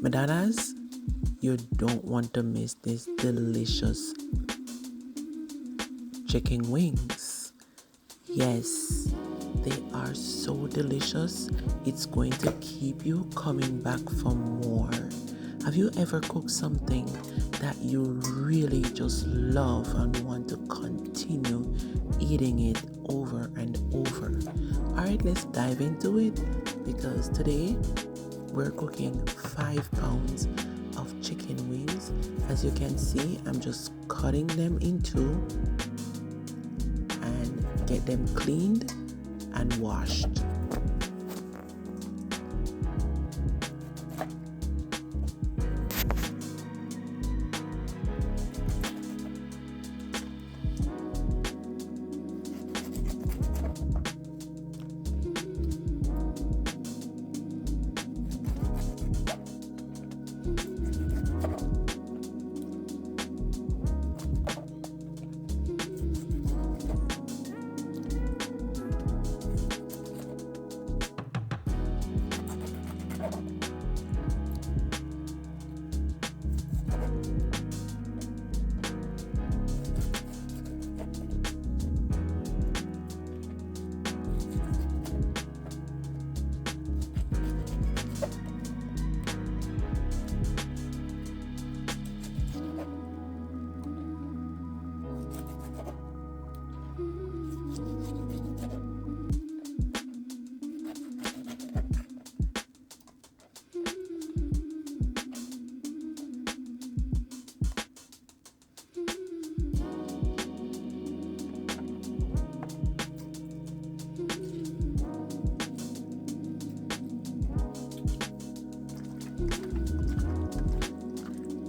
Bananas, you don't want to miss this delicious chicken wings. Yes, they are so delicious. It's going to keep you coming back for more. Have you ever cooked something that you really just love and want to continue eating it over and over? All right, let's dive into it because today we're cooking 5 pounds of chicken wings. As you can see, I'm just cutting them in two and get them cleaned and washed.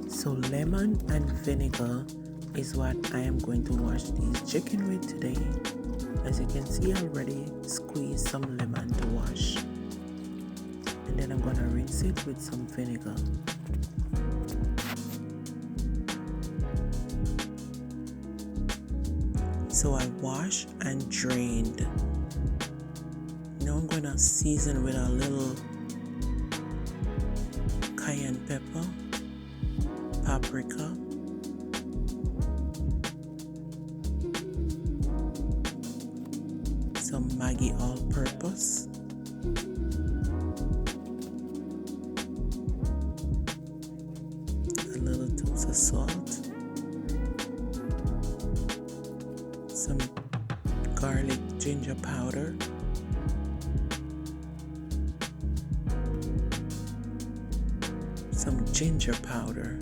So lemon and vinegar is what I am going to wash these chicken with today. As you can see, I already squeezed some lemon to wash. And then I'm going to rinse it with some vinegar. So I washed and drained. Now I'm going to season with a little cayenne pepper, paprika, some Maggi all-purpose, a little dose of salt, some garlic ginger powder, some ginger powder,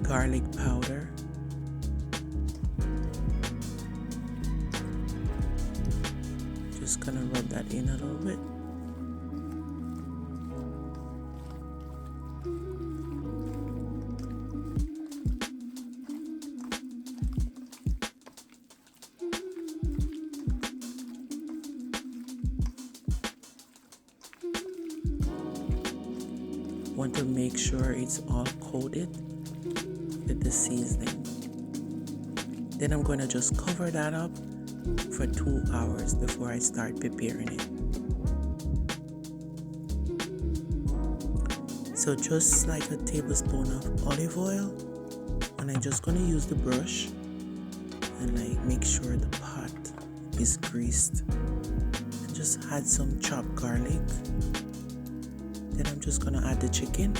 garlic powder, just gonna rub that in a little bit. Want to make sure it's all coated with the seasoning. Then I'm going to just cover that up for 2 hours before I start preparing it. So just like a tablespoon of olive oil, and I'm just going to use the brush and make sure the pot is greased. And just add some chopped garlic. Then I'm just going to add the chicken.